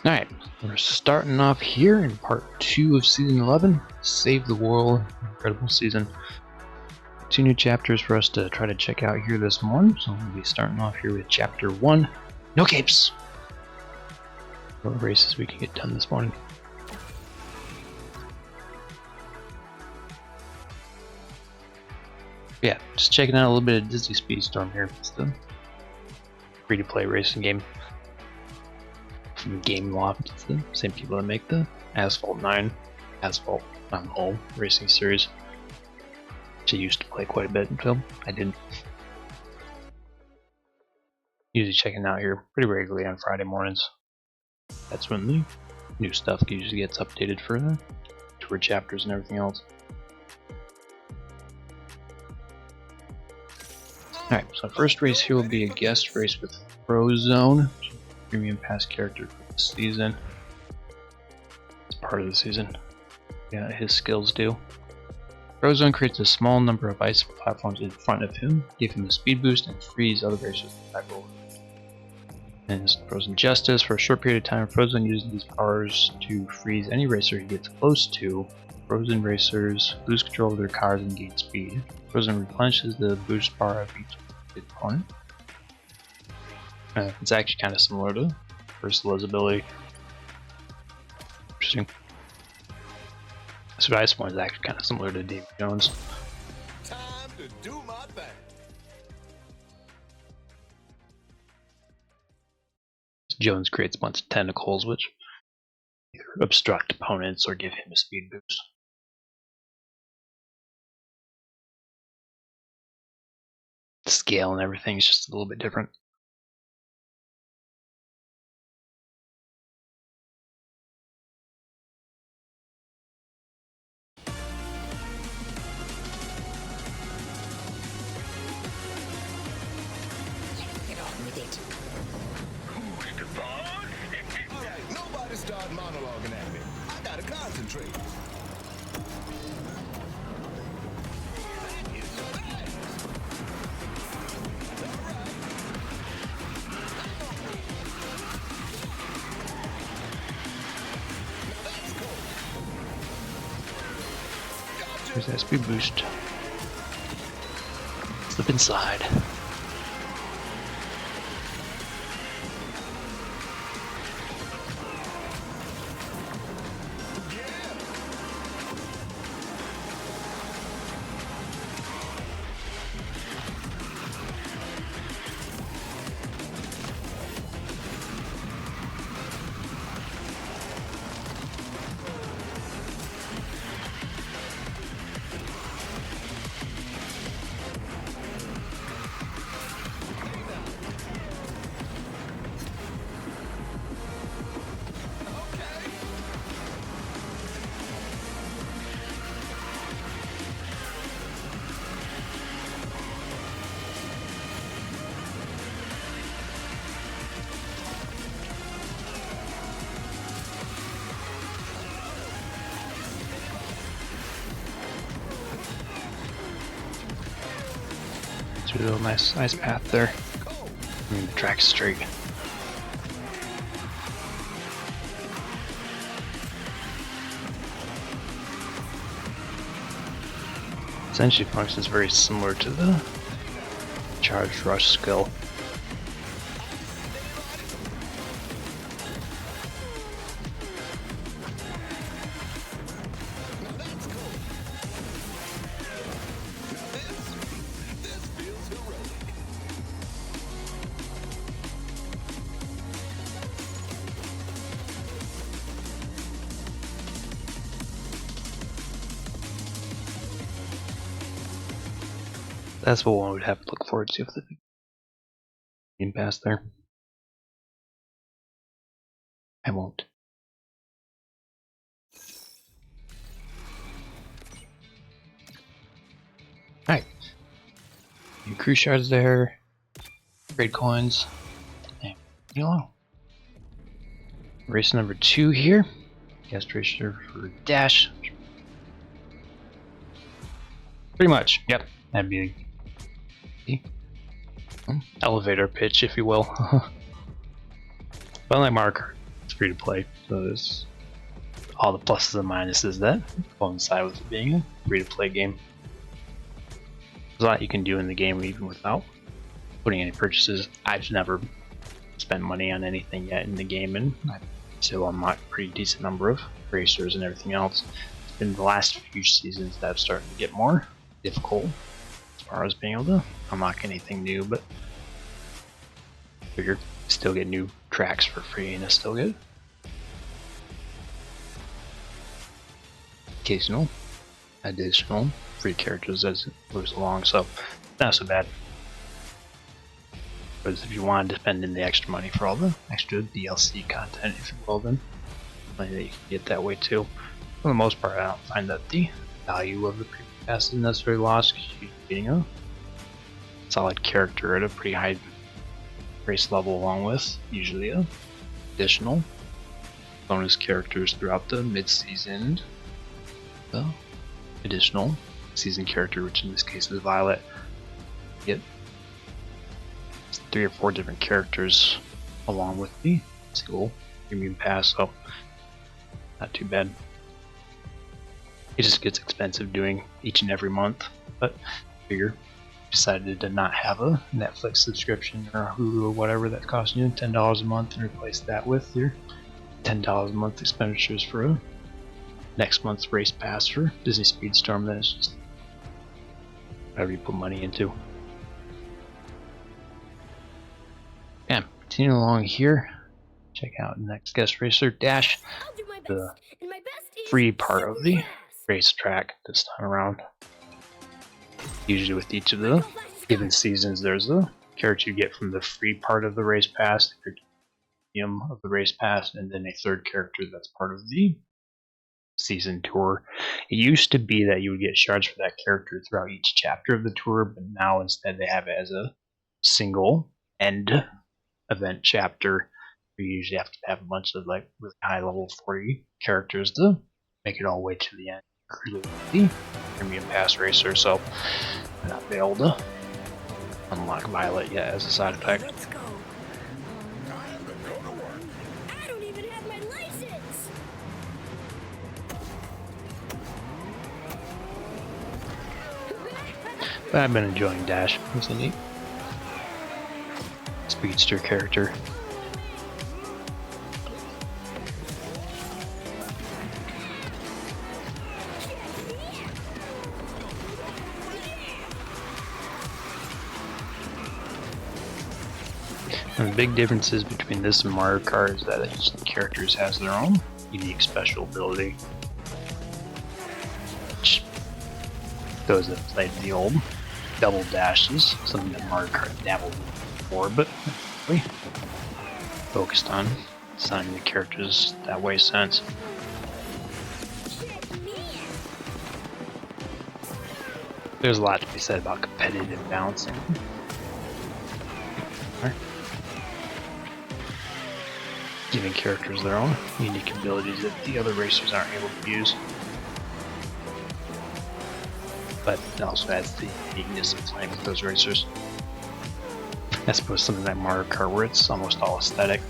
Alright, we're starting off here in part 2 of season 11, Save the World, incredible season. 2 new chapters for us to try to check out here this morning, so we'll be starting off here with chapter 1, No Capes! What races we can get done this morning. Yeah, just checking out a little bit of Disney Speedstorm here. It's the free-to-play racing game from Game Loft. It's the same people that make the Asphalt 9, Asphalt all racing series, which I used to play quite a bit until I didn't. Usually checking out here pretty regularly on Friday mornings. That's when the new stuff usually gets updated for the tour chapters and everything else. Alright, so first race here will be a guest race with Frozone, premium pass character for the season. It's part of the season. Yeah, his skills do. Frozone creates a small number of ice platforms in front of him, give him a speed boost, and freeze other racers with that roll. And Frozen Justice. For a short period of time, Frozone uses these powers to freeze any racer he gets close to. Frozen racers lose control of their cars and gain speed. Frozen replenishes the boost bar of each opponent. It's actually kind of similar to Ursula's ability. Interesting. So Ice One is actually kind of similar to Davy Jones. Time to do my thing. Jones creates a bunch of tentacles which either obstruct opponents or give him a speed boost. The scale and everything is just a little bit different. Get on with it. Who's the boss? Hey, nobody start monologuing at me. I gotta concentrate. There's that speed boost. Slip inside. Through a nice path there. I mean, the track's straight. Essentially, functions very similar to the Charged Rush skill. That's what one would have to look forward to if the game passed there. I won't. Alright. New crew shards there. Trade coins. And race number 2 here. Guest racer for Dash. Pretty much, yep. That'd be elevator pitch, if you will. But unlike Mark, It's free to play, so there's all the pluses and minuses that coincide with it being a free to play game. There's a lot you can do in the game even without putting any purchases. I've never spent money on anything yet in the game, and I've still unlocked a pretty decent number of racers and everything else. It's been the last few seasons that I've started to get more difficult as far as being able to unlock anything new, but I figured still get new tracks for free, and it's still good. Occasional additional free characters as it moves along, so not so bad. But if you wanted to spend in the extra money for all the extra DLC content, if you will, then money that you can get that way too. For the most part, I don't find that the value of the premium pass is necessarily lost, because you're getting a solid character at a pretty high race level, along with usually additional bonus characters throughout the mid-season. The additional season character, which in this case is Violet. You get 3 or 4 different characters along with the single premium pass, so not too bad. It just gets expensive doing each and every month, but I figure decided to not have a Netflix subscription or Hulu or whatever that's costing you $10 a month, and replace that with your $10 a month expenditures for a next month's race pass for Disney Speedstorm. Then it's just whatever you put money into. Yeah, continuing along here, check out next guest racer Dash, I'll do my best. the And my best is free part of the super fast. racetrack this time around. Usually with each of the given seasons, there's a character you get from the free part of the race pass, the premium of the race pass, and then a third character that's part of the season tour. It used to be that you would get shards for that character throughout each chapter of the tour, but now instead they have it as a single end event chapter. You usually have to have a bunch of like really high level 40 characters to make it all the way to the end, including the premium pass racer, so I'm not be able to unlock Violet yet as a side effect. Let's go. Time to go to work. I don't even have my license. But I've been enjoying Dash. He's a neat speedster character. And the big differences between this and Mario Kart is that each of the characters has their own unique special ability. Which those that played the old double dashes, something that Mario Kart dabbled in before, but we focused on designing the characters that way since. There's a lot to be said about competitive balancing. Giving characters their own unique abilities that the other racers aren't able to use. But it also adds the uniqueness of playing with those racers. I suppose something like Mario Kart, where it's almost all aesthetic.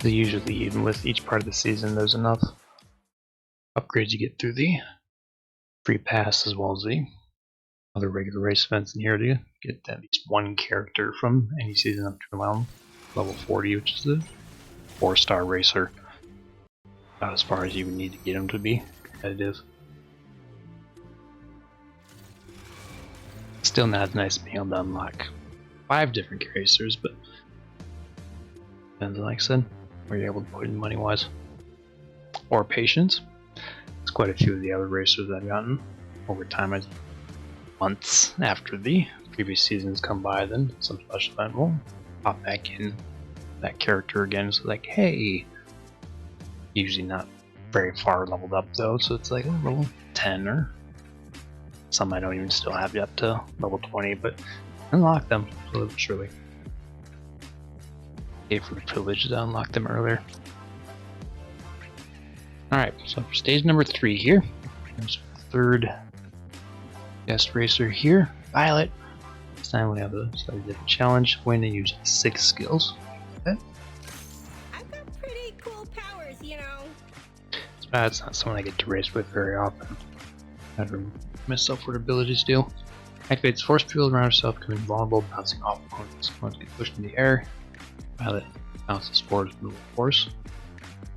Usually, even with each part of the season, there's enough upgrades you get through the free pass as well as the other regular race events in here to get at least one character from any season up to around level 40, which is the 4-star racer. About as far as you would need to get him to be competitive. Still not as nice being able to unlock 5 different racers, but depends, like I said, where you're able to put in money wise. Or patience. There's quite a few of the other racers I've gotten over time. Months after the previous seasons come by, then some special event will pop back in that character again. So like, hey, usually not very far leveled up though, so it's like level 10 or some I don't even still have yet to level 20, but unlock them slowly but surely. Gave for the privilege to unlock them earlier. Alright, so for stage number 3 here, there's the third guest racer here, Violet. This time we have a slightly different challenge. We're going to use 6 skills. Okay. I've got pretty cool powers, you know. It's not someone I get to race with very often. I don't myself what abilities do. Activates force field around herself, becoming vulnerable, bouncing off opponents. Opponents get pushed in the air. Violet bounces forward with little force.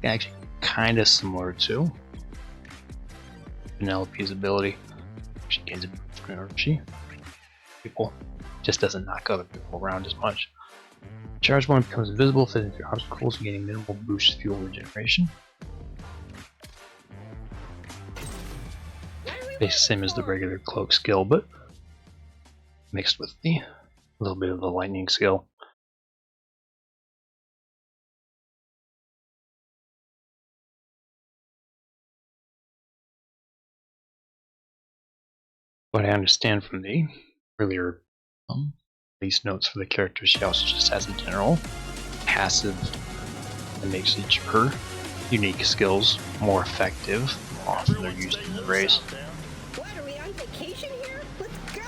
Actually, kind of similar to Penelope's ability. She gains a boost from energy. People just doesn't knock other people around as much. Charge one becomes invisible, fitting through obstacles, gaining minimal boost fuel regeneration. Basically same as the regular cloak skill, but mixed with the little bit of the lightning skill. What I understand from the earlier release notes for the character, she also just has a general passive that makes each of her unique skills more effective the more often they're used in the race. What, are we on vacation here? Let's go!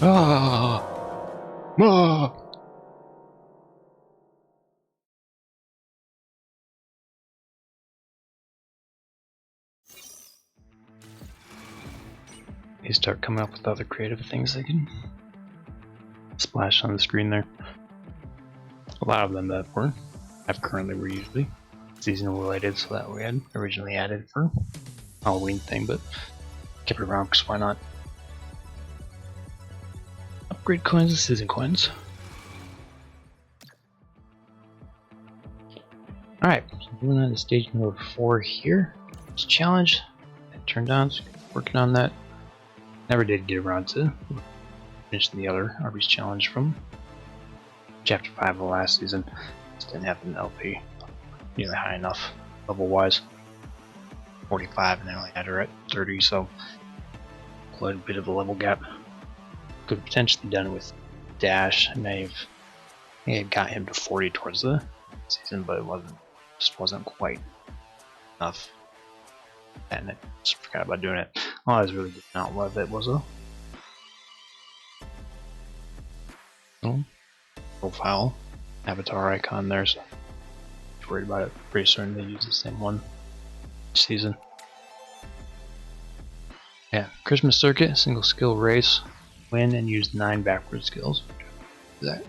Ah! Ah! They start coming up with other creative things they can splash on the screen there. A lot of them that have currently were usually seasonal related, so that we had originally added for Halloween thing, but kept it around because why not? Upgrade coins and season coins. Alright, so moving on to stage number 4 here. This challenge I turned on, so working on that. Never did get around to finishing the other Arby's challenge from Chapter 5 of the last season. Just didn't have an LP nearly high enough level wise. 45 and then only had her at 30, so quite a bit of a level gap. Could have potentially done with Dash, and I had got him to 40 towards the season, but it wasn't quite enough. And I just forgot about doing it. All I was really getting out of it was a profile avatar icon there, so I'm worried about it. Pretty certain they use the same one this season. Yeah, Christmas Circuit, single skill race, win and use 9 backward skills. That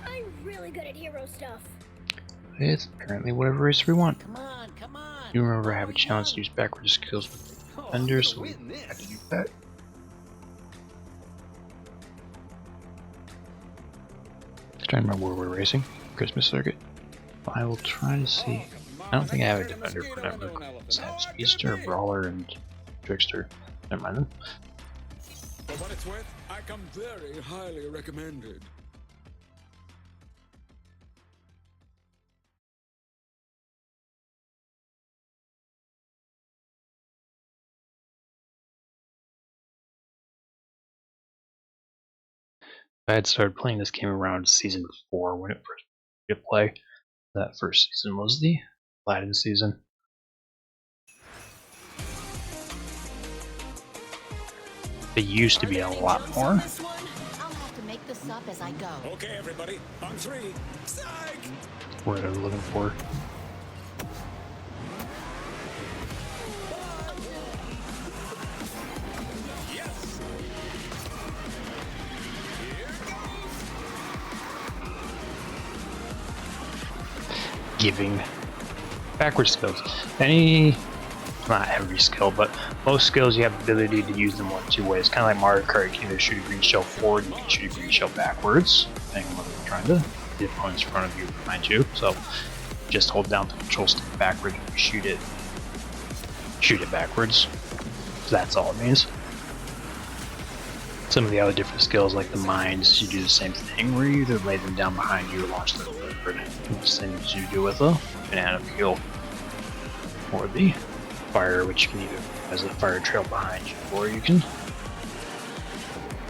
I'm really good at hero stuff. it's apparently whatever race we want. Come on, come on. You remember I have a challenge to use backward skills with the defender, so we have to do that. Trying to remember where we're racing. Christmas Circuit. I will try to see. I don't think I have a defender for that. I have Speedster, Brawler, and Trickster. Never mind them. For what it's worth, I come very highly recommended. I had started playing this game around season 4 when it first began to play. That first season was the Aladdin season. It used to be a lot more. I'll have to make this up as I go. Okay, everybody, on 3. Psych! What I was looking for. Yes! Giving backward skills. Not every skill, but most skills you have the ability to use them one of 2 ways. Kind of like Mario Kart, you can either shoot a green shell forward, you can shoot a green shell backwards, depending on what you're trying to. The opponent's in front of you, behind you. So just hold down the control stick backwards and shoot it backwards. So that's all it means. Some of the other different skills, like the mines, you do the same thing, where you either lay them down behind you or launch them forward. The same as you do with a banana peel, or the fire, which you can either as a fire trail behind you, or you can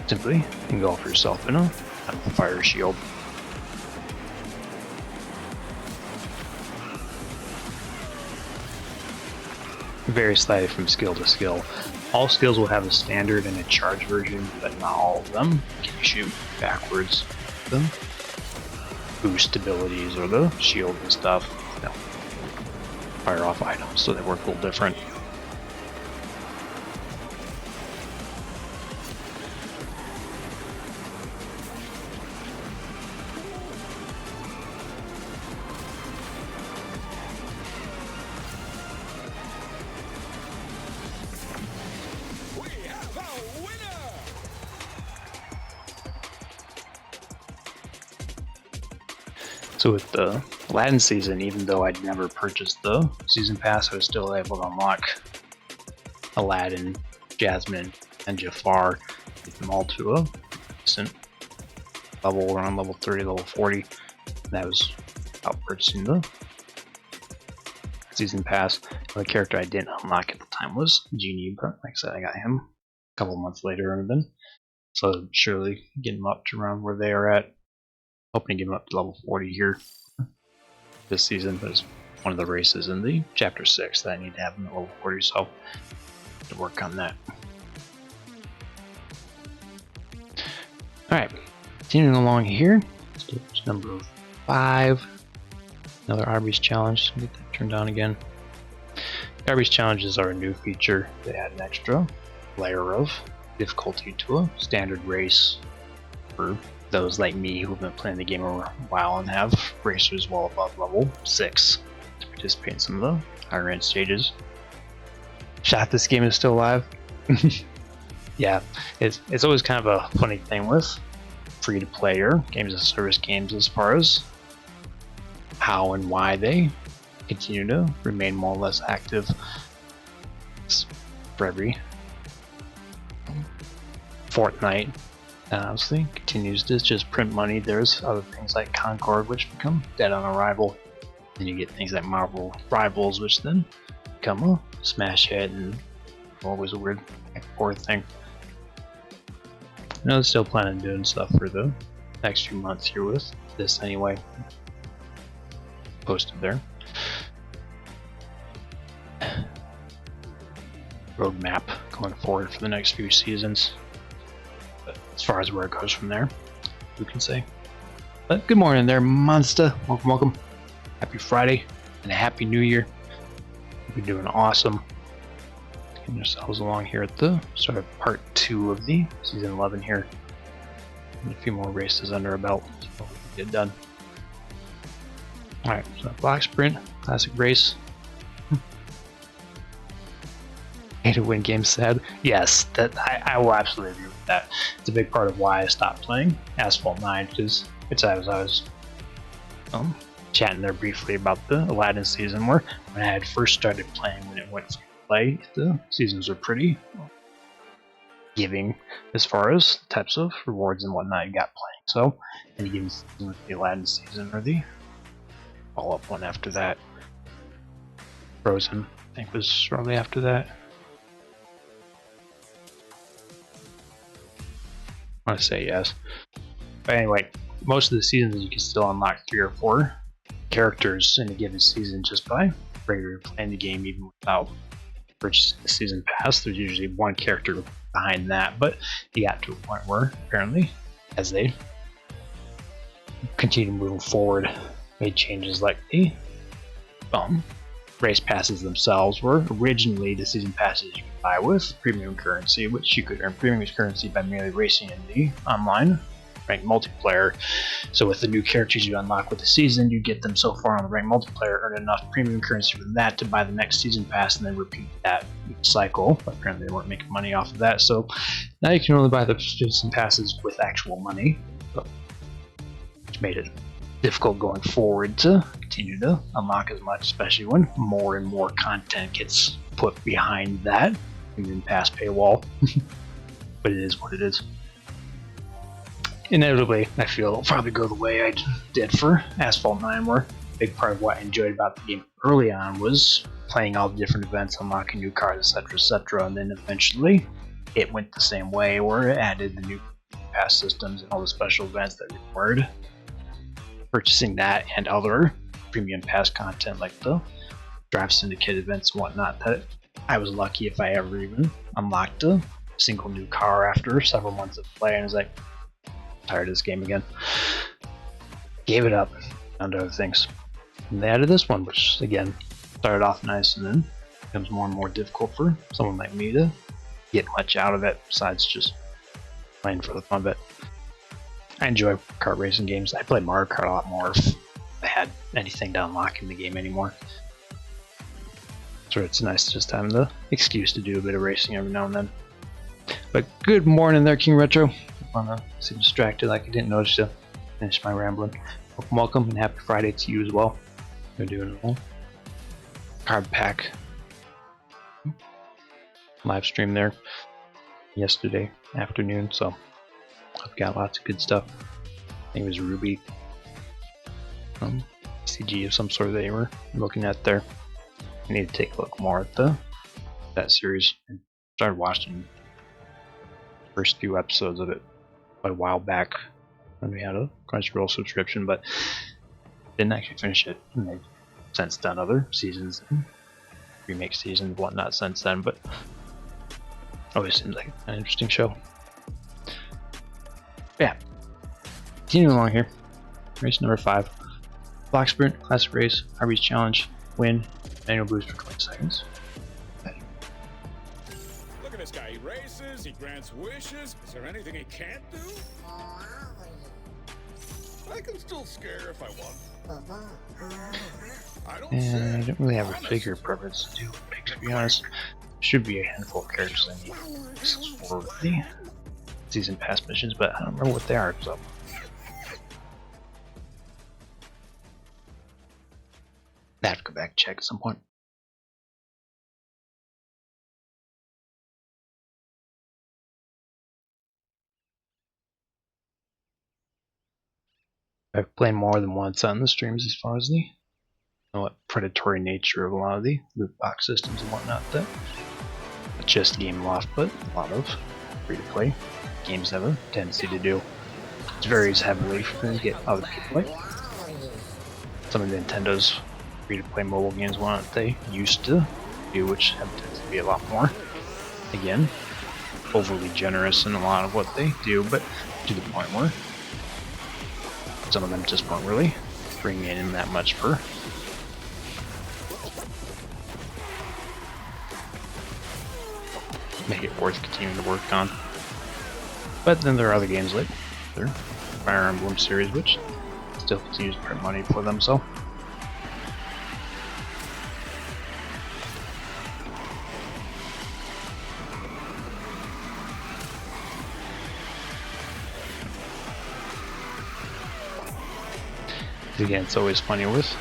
simply engulf yourself in a fire shield. Very slightly from skill to skill. All skills will have a standard and a charge version, but not all of them. You can shoot backwards with them. Boost abilities or the shield and stuff. You know, fire off items, so they work a little different. We have a winner! So with the Aladdin season, even though I'd never purchased the season pass, I was still able to unlock Aladdin, Jasmine, and Jafar, get them all to a decent level, around level 30, level 40. And that was without purchasing the season pass. The character I didn't unlock at the time was Genie, but like I said, I got him a couple months later, and then so surely getting them up to around where they are at. Hoping to get them up to level 40 here this season. There's one of the races in the chapter 6 that I need to have them at level 40, so to work on that. Alright, continuing along here, stage number 5. Another Arby's challenge. Get that turned on again. Arby's challenges are a new feature. They add an extra layer of difficulty to a standard race for those like me who've been playing the game a while and have racers well above level 6 to participate in some of the higher end stages. Shot, this game is still alive. Yeah, it's always kind of a funny thing with free to play or games as service games as far as how and why they continue to remain more or less active. For every fortnight, And obviously continues to just print money. There's other things like Concord, which become dead on arrival. Then you get things like Marvel Rivals, which then become a smash hit, and always a weird back and forth thing. I'm still planning on doing stuff for the next few months here with this anyway. Posted there. Roadmap going forward for the next few seasons. But as far as where it goes from there, who can say? But good morning there, Monster. Welcome, welcome. Happy Friday and a happy New Year. We're doing awesome. Getting ourselves along here at the start of part 2 of the season 11 here. And a few more races under our belt so we can get done. Alright, so block sprint, classic race. Pay to win games sad. Yes, that I will absolutely agree with that. It's a big part of why I stopped playing Asphalt 9, because it's as I was chatting there briefly about the Aladdin season, where when I had first started playing, when it went free to play, the seasons were pretty giving as far as types of rewards and whatnot you got playing. So, any given season with the Aladdin season or the follow-up one after that, Frozen, I think was shortly after that. I want to say yes. But anyway, most of the seasons you can still unlock 3 or 4 characters in a given season just by regularly playing the game, even without purchasing the season pass. There's usually one character behind that, but you got to a point where apparently, as they continue moving forward, made changes like the race passes themselves were originally the season passes you could buy with premium currency, which you could earn premium currency by merely racing in the online ranked multiplayer. So with the new characters you unlock with the season, you get them so far on the ranked multiplayer, earn enough premium currency from that to buy the next season pass, and then repeat that cycle. Apparently they weren't making money off of that, so now you can only buy the season passes with actual money, which made it difficult going forward to continue to unlock as much, especially when more and more content gets put behind that premium pass paywall. But it is what it is. Inevitably, I feel it'll probably go the way I did for Asphalt 9, where a big part of what I enjoyed about the game early on was playing all the different events, unlocking new cars, etc., and then eventually it went the same way, where it added the new pass systems and all the special events that required purchasing that and other premium pass content like the Drive Syndicate events and whatnot, that I was lucky if I ever even unlocked a single new car after several months of play, and I was like, tired of this game again. Gave it up, found other things. And they added this one, which again started off nice and then becomes more and more difficult for someone like me to get much out of it besides just playing for the fun of it. I enjoy kart racing games. I play Mario Kart a lot more if I had anything to unlock in the game anymore. So it's nice just having the excuse to do a bit of racing every now and then. But good morning there, King Retro. I don't seem distracted like I didn't notice to finish my rambling. Welcome and happy Friday to you as well. We're doing a little card pack live stream there yesterday afternoon, so I've got lots of good stuff. I think it was Ruby CG of some sort they were looking at there. I need to take a look more at that series. I started watching the first few episodes of it quite a while back when we had a Crunchyroll subscription, but didn't actually finish it. And they've since done other seasons, and remake seasons and whatnot since then, but always seemed like an interesting show. Yeah, continuing along here. Race number 5. Block Sprint, Classic Race, Harvey's Challenge, win, annual boost for 20 seconds. Look at this guy. He races, he grants wishes. Is there anything he can't do? I can still scare if I want. I don't And I don't really have a figure preference to do, to be honest. Should be a handful of characters I need for the season pass missions, but I don't remember what they are, so I have to go back and check at some point. I've played more than once on the streams as far as the predatory nature of a lot of the loot box systems and whatnot that just game loft, but a lot of free-to-play games have a tendency to do. It varies heavily from get other people like some of Nintendo's free-to-play mobile games, what they used to do, which have tended to be a lot more, again, overly generous in a lot of what they do, but to the point where some of them just weren't really bringing in that much for make it worth continuing to work on. But then there are other games like their Fire Emblem series, which still continues to print money for them, so. Again, it's always funny with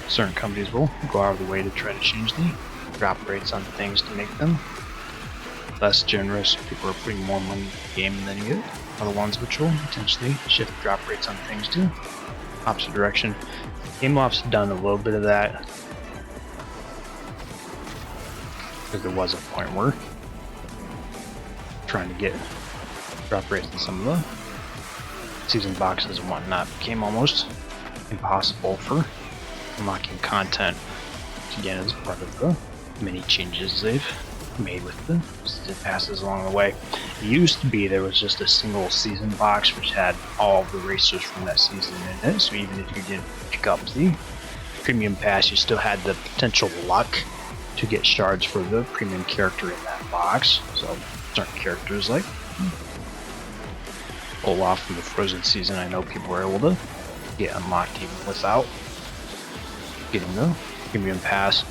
certain companies will go out of the way to try to change the drop rates on things to make them less generous. People are putting more money in the game, and then you get other ones which will potentially shift drop rates on things to opposite direction. Gameloft's done a little bit of that, because there was a point where trying to get drop rates in some of the season boxes and whatnot became almost impossible for unlocking content. Again, as part of the many changes they've made with the season passes along the way. It used to be there was just a single season box which had all of the racers from that season in it, so even if you didn't pick up the premium pass, you still had the potential luck to get shards for the premium character in that box. So certain characters like Olaf from the Frozen season, I know people were able to get unlocked even without getting the premium pass.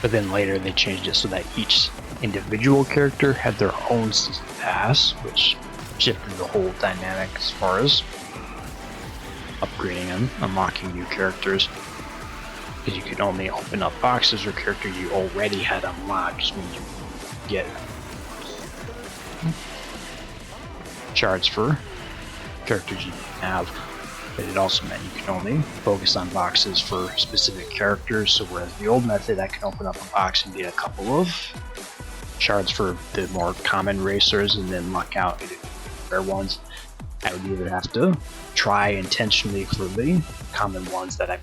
But then later they changed it so that each individual character had their own season pass, which shifted the whole dynamic as far as upgrading and unlocking new characters. Because you could only open up boxes or character you already had unlocked, which means you get shards for characters you didn't have. But it also meant you can only focus on boxes for specific characters, so whereas the old method I can open up a box and get a couple of shards for the more common racers and then luck out the rare ones, I would either have to try intentionally for the common ones that I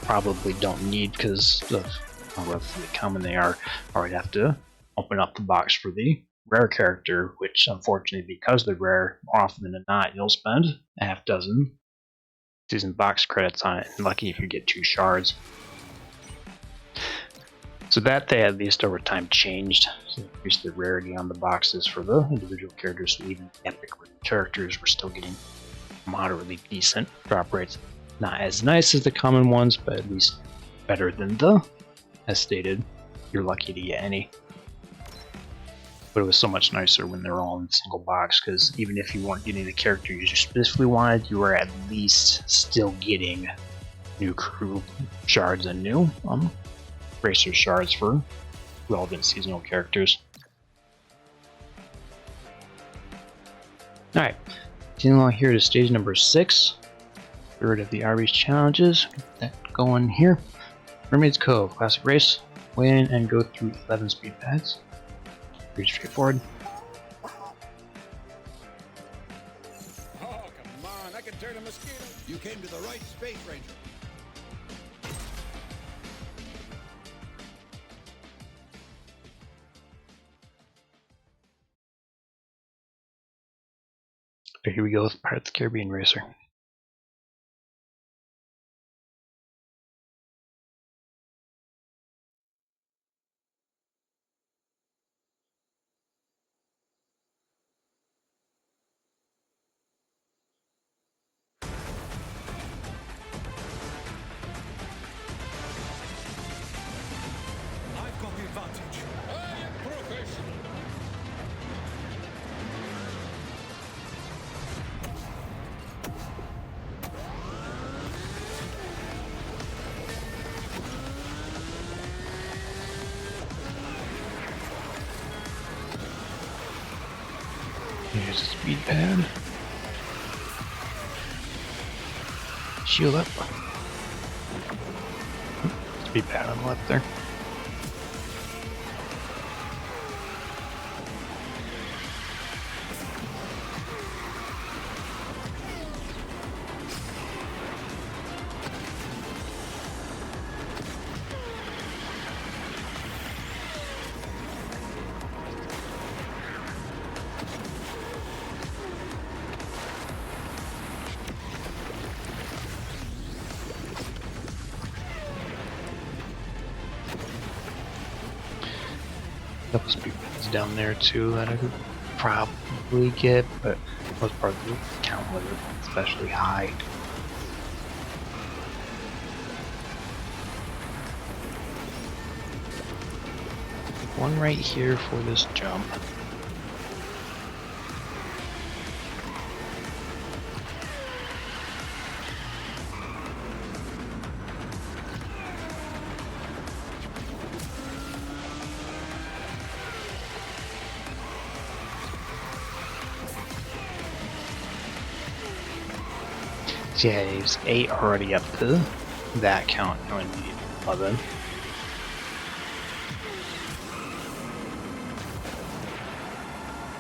probably don't need because of how relatively common they are, or I'd have to open up the box for the rare character, which unfortunately, because they're rare, more often than not, you'll spend a half dozen season box credits on it, and lucky if you get 2 shards. So that they at least over time changed, so increased the rarity on the boxes for the individual characters, so even epic characters were still getting moderately decent drop rates. Not as nice as the common ones, but at least better than the, as stated, you're lucky to get any. But it was so much nicer when they were all in a single box, because even if you weren't getting the character you specifically wanted, you were at least still getting new crew shards and new racer shards for relevant seasonal characters. Alright, continuing along here to stage number 6, third of the Arby's challenges. Get that going here. Mermaid's Cove, classic race, win and go through 11 speed pads. Pretty straightforward. Oh, come on, I can turn a mosquito. You came to the right space, Ranger. But here we go with Pirates of the Caribbean Racer. I've got the advantage. I am professional. Here's a speed pad. shield up. Speed pad on the left there. Couple speed pads down there too that I could probably get, but most part of the count was especially high. One right here for this jump. Yeah, he's 8 already up to that count. I only need 11.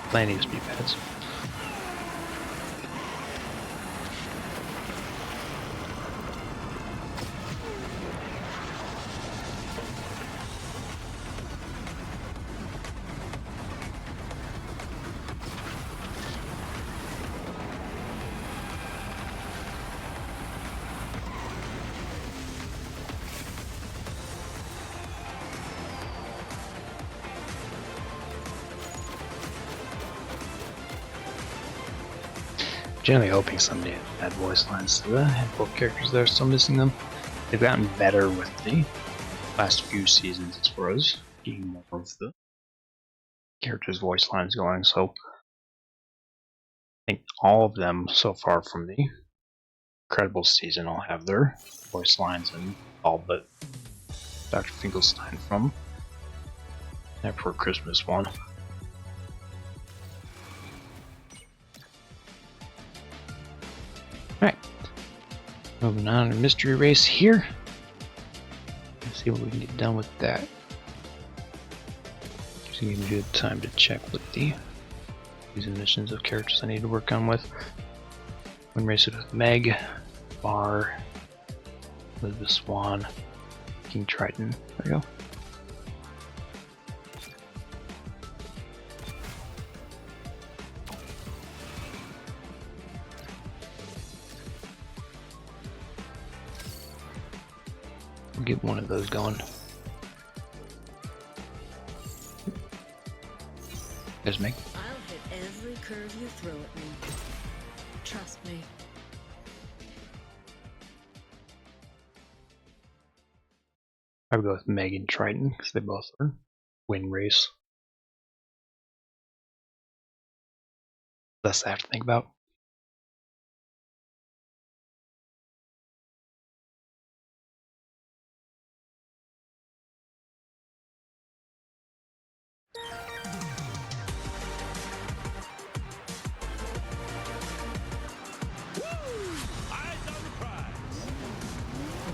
Plenty of speed pads. Generally hoping someday to add voice lines to the handful of characters that are still missing them. They've gotten better with the last few seasons as far as getting more of the characters' voice lines going, so I think all of them so far from the Incredible season will have their voice lines, and all but Dr. Finkelstein from that for Christmas one. Alright, moving on to mystery race here. Let's see what we can get done with that. Just give me a good time to check what these missions of characters I need to work on with. Win race with Meg, Bar, Elizabeth Swan, King Triton. There we go. We'll get one of those going. There's Meg. I'll hit every curve you throw at me. Trust me. I would go with Meg and Triton because they both are win race. Less I have to think about.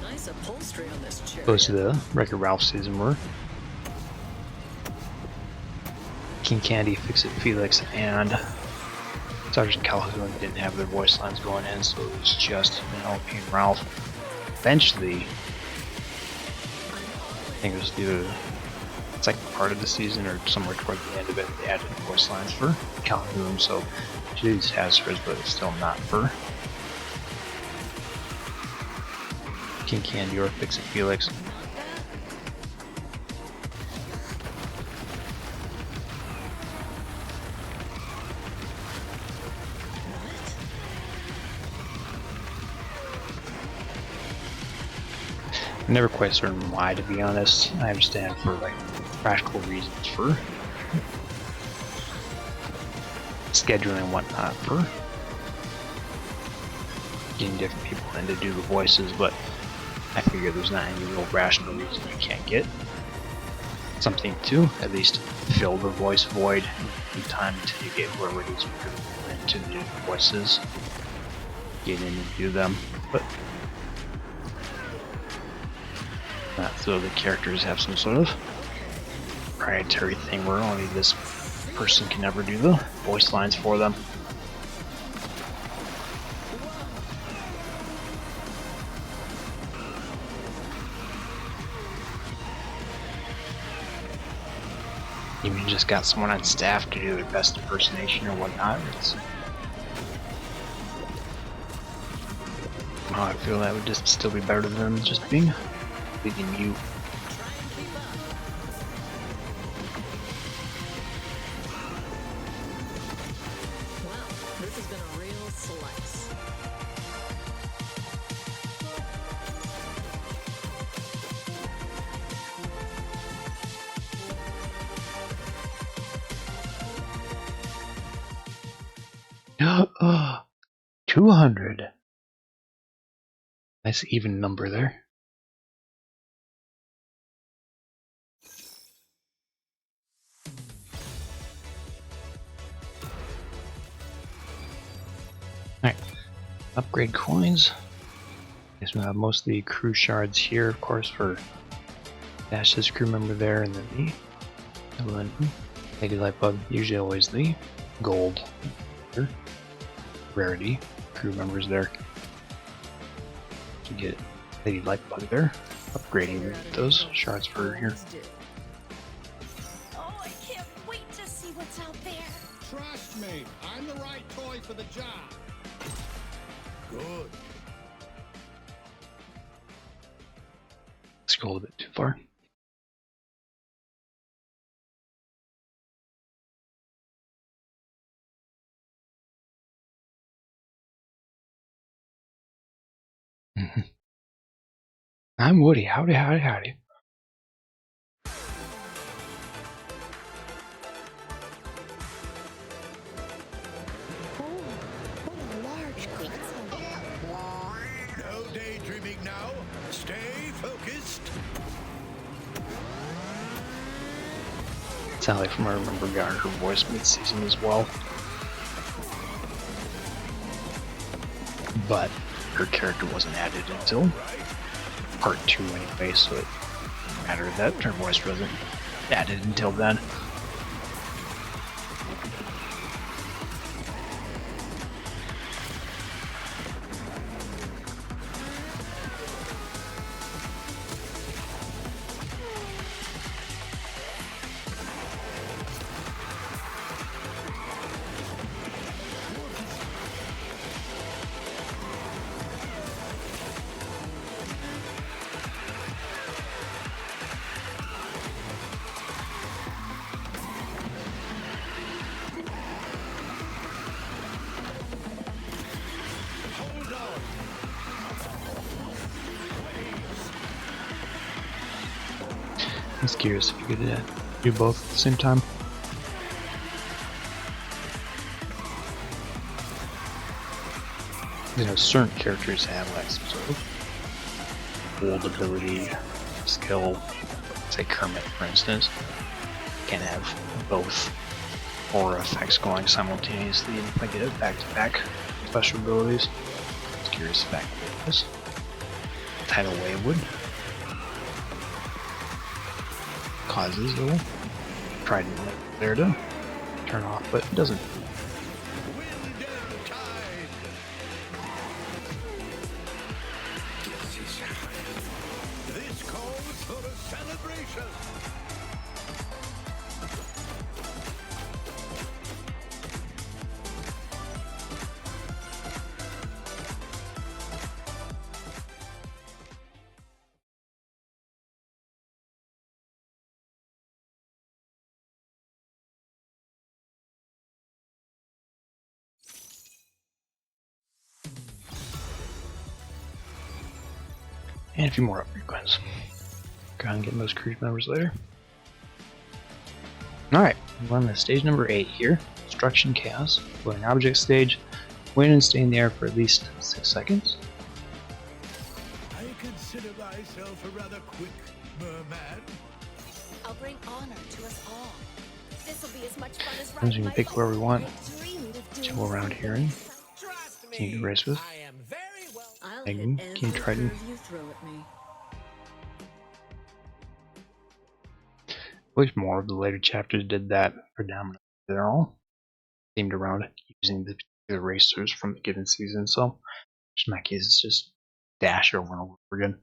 Nice upholstery on this chair. Goes to the Wreck-It Ralph season where King Candy, Fix-It Felix, and Sergeant Calhoun didn't have their voice lines going in, so it was just Penelope and Ralph. Eventually, I think it was either the second part of the season or somewhere toward the end of it, they added voice lines for Calhoun, so she at least has hers, but it's still not for King Candy or Fix-It Felix. I'm never quite certain why, to be honest. I understand for like practical reasons for scheduling and whatnot for getting different people in to do the voices, but I figure there's not any real rational reason you can't get something to at least fill the voice void in time until you get whoever it is to do the voices, get in and do them. But Not so the characters have some sort of proprietary thing where only this person can ever do the voice lines for them. Even just got someone on staff to do their best impersonation or whatnot. I feel that would just still be better than just being you. Wow, this has been a real slice. Oh, 200. Nice even number there. Alright, upgrade coins. Guess we'll have most of the crew shards here, of course, for Dash's crew member there, and then the Lady Lightbug, usually always the gold rarity crew members there. To get Lady Lightbug there, upgrading those shards for her here. Oh, I can't wait to see what's out there. Trust me, I'm the right toy for the job. Good. Scrolled a bit too far. I'm Woody. Howdy, howdy, howdy. No daydreaming now. Stay focused. Sally from I remember got her voice mid-season as well. But her character wasn't added until part 2 anyway, so it didn't matter that her voice wasn't added until then. I was curious if you could do both at the same time. You know, certain characters have like some sort of old ability, skill. Say Kermit, for instance, can have both aura effects going simultaneously and like it back-to-back special abilities. I was curious if that could this tidal wave would causes a little trident there to turn off, but it doesn't. Wind and tide. This calls for a celebration. And a few more upgrade coins. Go ahead and get those crew members later. Alright, we're on to stage number 8 here. Destruction Chaos. Floating object stage. Win and stay in the air for at least 6 seconds. I consider myself a rather quick merman. I'll bring honor to us all. This'll be as much fun as We riding can my pick whoever we want. dreamed of doing Chill around here and Trust me, continue to race with. I am very well. I'll Megan, hit can you every try to- curve you throw at me. wish more of the later chapters did that predominantly. They're all themed around using the particular racers from the given season. So, in my case, it's just dash over and over again.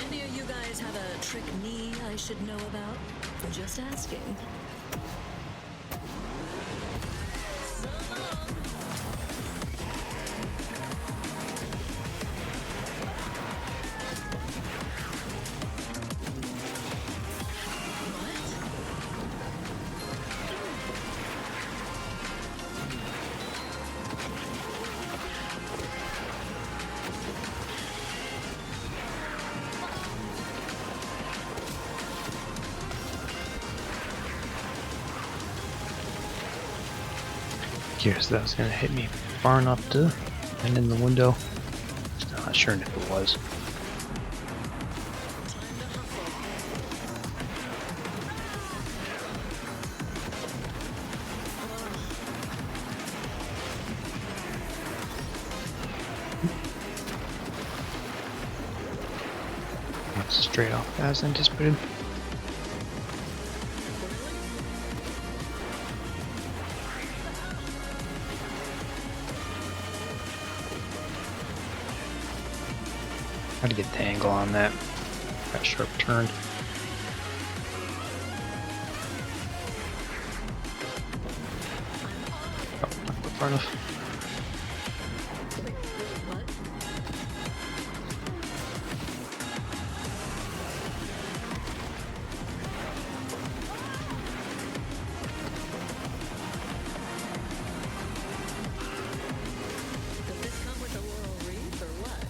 Any of you guys have a trick knee I should know about? Just asking. Curious that was gonna hit me far enough to end in the window. Still not sure if it was. That's straight off as anticipated. How to get the angle on that sharp turn. Oh, not quite far enough. Does this come with a laurel wreath or what?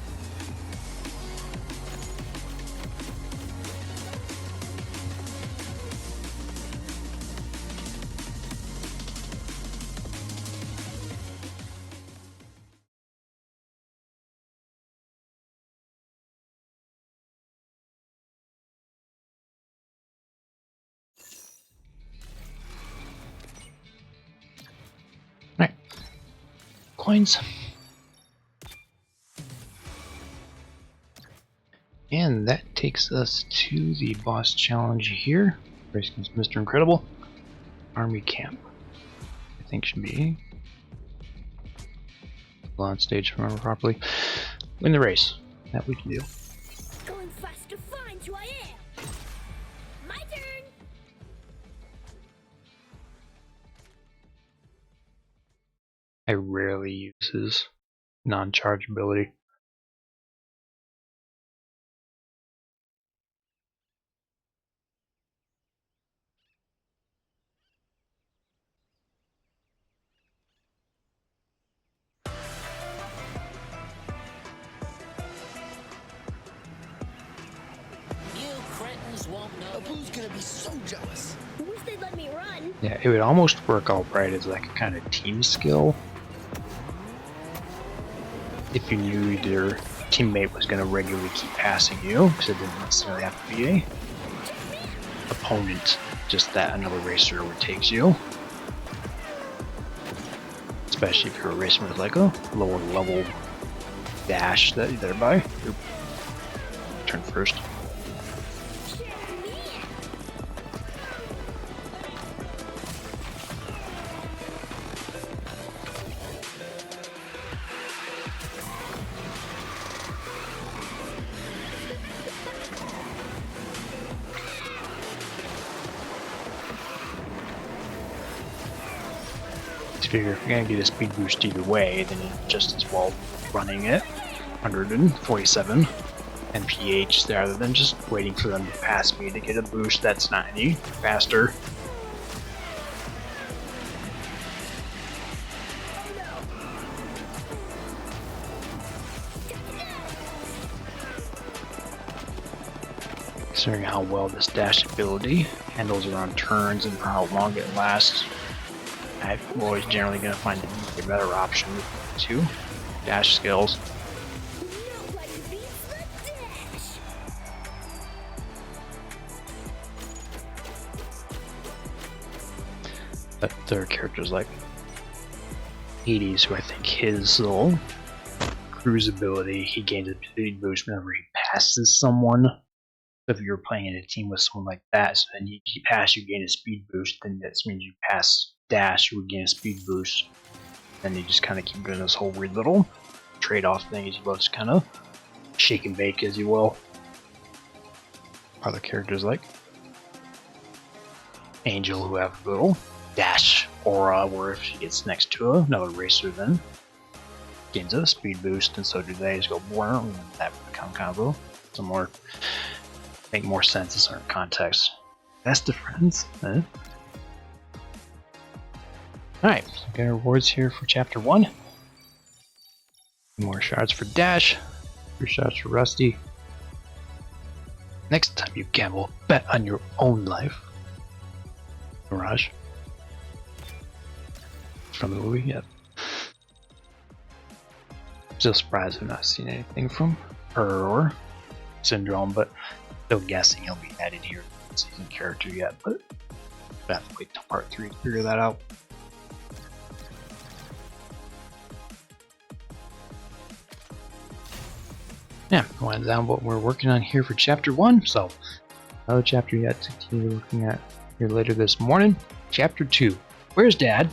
Alright. Coins. And that takes us to the boss challenge here. Race against Mr. Incredible. Army Camp. I think should be on stage if I remember properly. Win the race. That we can do. Going fast to find who I am. My turn. I rarely use his non-charge ability. You cretins won't know. Abu's gonna be so jealous. Wish they'd let me run. Yeah, it would almost work out right as like a kind of team skill. If you knew your teammate was going to regularly keep passing you, because it didn't necessarily have to be a opponent, just that another racer overtakes you. Especially if you're racing with like a lower level dash that you're thereby. Turn first. Figure if you're gonna get a speed boost either way, then you're just as well running it 147 mph rather than just waiting for them to pass me to get a boost that's not any faster. Considering how well this dash ability handles around turns and for how long it lasts, I'm always generally going to find a better option to dash skills. Nobody beats the dash. But there are characters like Hades, who I think his little cruise ability, he gains a speed boost whenever he passes someone. So if you're playing in a team with someone like that, so then you pass, you gain a speed boost, then that means you pass dash, you would gain a speed boost. Then you just kind of keep doing this whole weird little trade-off thing as you both kind of shake and bake, as you will. Other characters like Angel, who have a little dash aura, where if she gets next to another racer, then gains a speed boost, and so do they. Just go more, and that become kind of a similar. Make more sense in certain contexts. Best of friends. Alright, so get our rewards here for chapter 1. More shards for Dash. 3 shards for Rusty. Next time you gamble, bet on your own life. Mirage. From the movie, yep. Still surprised I've not seen anything from her or Syndrome, but still guessing he'll be added here. Season character yet, but I have to wait till part 3 to figure that out. Yeah, wind down what we're working on here for chapter 1. So another chapter yet to continue looking at here later this morning. Chapter 2. Where's Dad?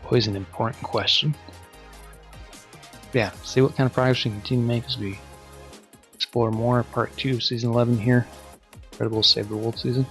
Always an important question. Yeah, see what kind of progress we can continue to make as we explore more part 2 of season 11 here. Incredible Save the World season.